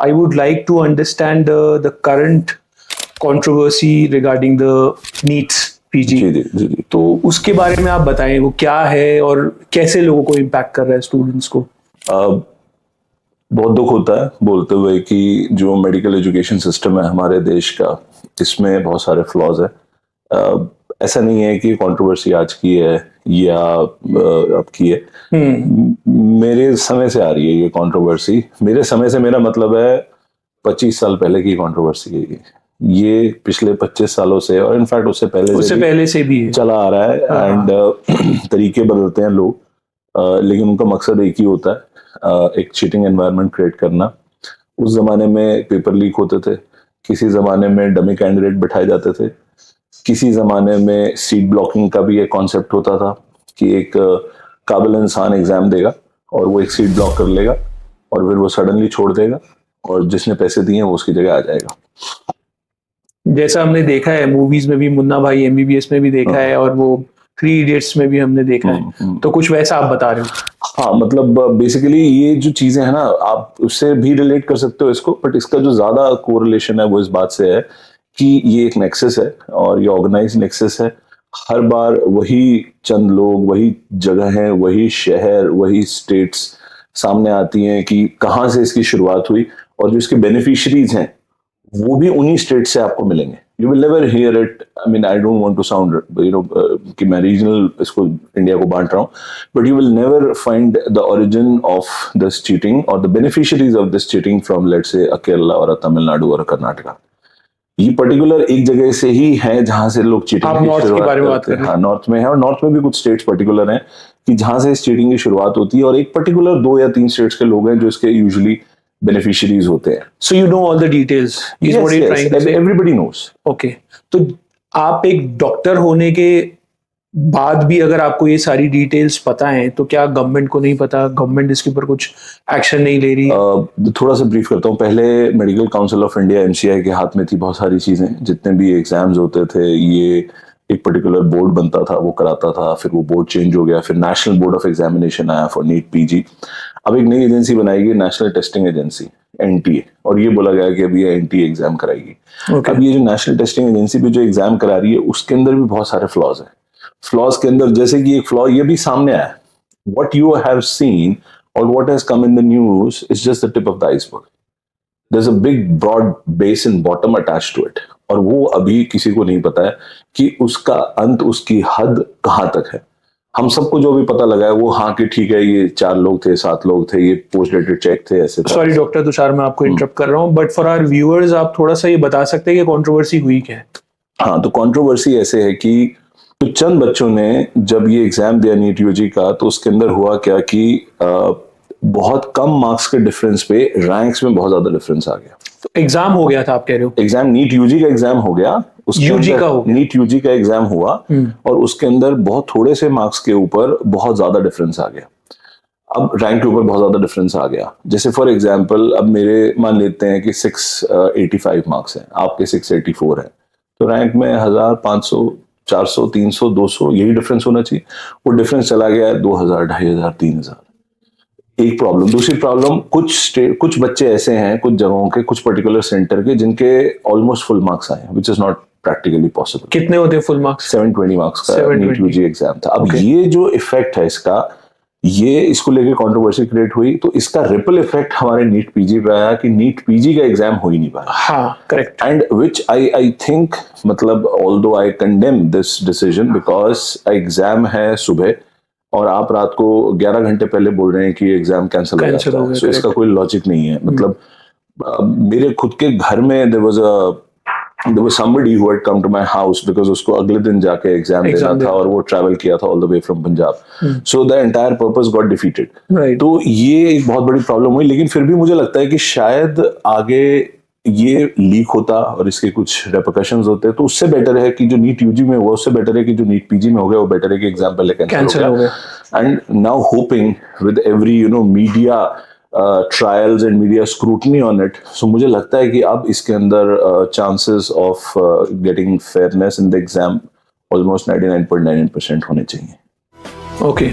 I would like to understand the current controversy regarding the NEETs PG. जी। तो उसके बारे में आप बताएं, वो क्या है और कैसे लोगों को इम्पैक्ट कर रहा है, स्टूडेंट्स को? बहुत दुख होता है बोलते हुए कि जो मेडिकल एजुकेशन सिस्टम है हमारे देश का, इसमें बहुत सारे फ्लॉज है। ऐसा नहीं है कि कंट्रोवर्सी आज की है या अब की है। मेरे समय से आ रही है ये कंट्रोवर्सी। मेरे समय से मेरा मतलब है 25 साल पहले की कंट्रोवर्सी है ये पिछले 25 सालों से, और इनफैक्ट उससे पहले से भी चला आ रहा है। एंड तरीके बदलते हैं लोग, लेकिन उनका मकसद एक ही होता है, एक चीटिंग एनवायरनमेंट क्रिएट करना। उस जमाने में पेपर लीक होते थे, किसी जमाने में डमी कैंडिडेट बिठाए जाते थे, किसी जमाने में सीट ब्लॉकिंग का भी एक कॉन्सेप्ट होता था कि एक काबिल इंसान एग्जाम देगा और वो एक सीट ब्लॉक कर लेगा और फिर वो सडनली छोड़ देगा और जिसने पैसे दिए वो उसकी जगह आ जाएगा। जैसा हमने देखा है मूवीज में भी, मुन्ना भाई MBBS में भी देखा है, और वो 3 इडियट्स में भी हमने देखा है। तो कुछ वैसा आप बता रहे हो? हाँ, मतलब बेसिकली ये जो चीजें हैं ना, आप उससे भी रिलेट कर सकते हो इसको, बट इसका जो ज्यादा कोरिलेशन है वो इस बात से है कि ये एक नेक्सस है और ये ऑर्गेनाइज नेक्सस है। हर बार वही चंद लोग, वही जगह है, वही शहर, वही स्टेट्स सामने आती हैं कि कहाँ से इसकी शुरुआत हुई, और जो इसके बेनिफिशियरीज हैं वो भी उन्हीं स्टेट से आपको मिलेंगे। You will never hear it, I mean I don't want to sound कि मैं रीजनल इसको इंडिया को बांट रहा हूँ, but you will never find the origin of this cheating और the beneficiaries of this cheating from let's say Kerala और तमिलनाडु और कर्नाटका। ये पर्टिकुलर एक जगह से ही है जहां से लोग चीटिंग की शुरुआत करते हैं। हाँ, नॉर्थ में है, और नॉर्थ में भी कुछ स्टेट्स पर्टिकुलर हैं कि जहां से इस चीटिंग की शुरुआत होती है, और एक पर्टिकुलर 2 या 3 स्टेट्स के लोग हैं जो इसके यूजुअली बेनिफिशियरीज होते हैं। So you know all the details. Is what you're trying to say? Everybody knows. Okay. तो आप एक डॉक्टर होने के बाद भी अगर आपको ये सारी डिटेल्स पता है, तो क्या गवर्नमेंट को नहीं पता? गवर्नमेंट इसके ऊपर कुछ एक्शन नहीं ले रही? थोड़ा सा ब्रीफ करता हूँ। पहले medical council of India MCI के हाथ में थी बहुत सारी चीजें। जितने भी एग्जाम्स होते थे, ये एक पर्टिकुलर बोर्ड बनता था, वो कराता था, फिर वो बोर्ड चेंज हो गया, फिर नेशनल बोर्ड ऑफ एग्जामिनेशन आया फॉर नीट PG। अब एक नई एजेंसी बनाई गई, नेशनल टेस्टिंग एजेंसी NTA, और ये बोला गया कि अभी ये NTA एग्जाम कराएगी। अब ये जो नेशनल टेस्टिंग एजेंसी भी जो एग्जाम करा रही है, उसके अंदर भी बहुत सारे फ्लॉज हैं। फ्लॉज के अंदर जैसे कि एक फ्लॉ ये भी सामने आया, व्हाट यू हैव सीन और what has come in the news is just the tip of the iceberg. There is a big broad base in bottom attached to it, और वो अभी किसी को नहीं पता है कि उसका अंत, उसकी हद कहाँ तक है। हम सबको जो भी पता लगा है वो, हाँ कि ठीक है, ये 4 लोग थे, 7 लोग थे, ये पोस्ट डेटेड चेक थे, ऐसे। सॉरी डॉक्टर तुषार, मैं आपको इंटरप्ट कर रहा हूँ, बट फॉर आवर व्यूअर्स आप थोड़ा सा ये बता सकते हैं कि कंट्रोवर्सी हुई क्या है? हाँ, तो कंट्रोवर्सी ऐसे है कि तो चंद बच्चों ने जब ये एग्जाम दिया नीट UG का, तो उसके अंदर हुआ क्या कि बहुत कम मार्क्स के डिफरेंस पे रैंक्स में बहुत ज्यादा डिफरेंस आ गया। तो एग्जाम हो गया था, आप कह रहे हो? एग्जाम नीट UG का एग्जाम हो गया, UG का हो गया, नीट UG का एग्जाम हुआ, और उसके अंदर बहुत थोड़े से मार्क्स के ऊपर बहुत ज्यादा डिफरेंस आ गया। अब रैंक के ऊपर बहुत ज्यादा डिफरेंस आ गया। जैसे फॉर एग्जांपल, अब मेरे मान लेते हैं कि 685 मार्क्स हैं, आपके 684 है, तो रैंक में 1000, 500, 400, 300, 200 यही डिफरेंस होना चाहिए। वो डिफरेंस चला गया 2000, 2500, 3000। एक प्रॉब्लम। दूसरी प्रॉब्लम, कुछ बच्चे ऐसे हैं, कुछ जगहों के, कुछ पर्टिकुलर सेंटर के, जिनके ऑलमोस्ट फुल मार्क्स आए, which is not practically possible. कितने होते हैं फुल मार्क्स? 720 मार्क्स का नीट UG एग्जाम था। अब ये जो इफेक्ट है इसका, ये इसको लेके कंट्रोवर्सी क्रिएट हुई, तो इसका रिपल इफेक्ट हमारे नीट PG पे आया कि नीट PG का एग्जाम हो ही नहीं पाया। हाँ, correct. And which I think, मतलब although I condemn this decision, because exam है सुबह और आप रात को 11 घंटे पहले बोल रहे हैं कि एग्जाम कैंसिल हो जाता है। सो इसका कोई लॉजिक नहीं है। मतलब मेरे खुद के घर में there was somebody who had come to my house because उसको अगले दिन जाके एग्जाम देना था, और वो ट्रैवल किया था all the way from Punjab. So the entire purpose got defeated। तो ये एक बहुत बड़ी प्रॉब्लम हुई। लेकिन फिर भी मुझे लगता है कि शायद आगे ये लीक होता और इसके कुछ रेपरकशंस होते, तो उससे बेटर है कि जो नीट UG में हुआ, उससे बेटर है कि जो नीट PG में हो गया, वो बेटर है कि एग्जाम पहले कैंसिल हो गया। And now hoping with every media trials and media scrutiny on it, so मुझे लगता है कि अब इसके अंदर chances of getting fairness in the exam almost 99.98% होने चाहिए। ओके।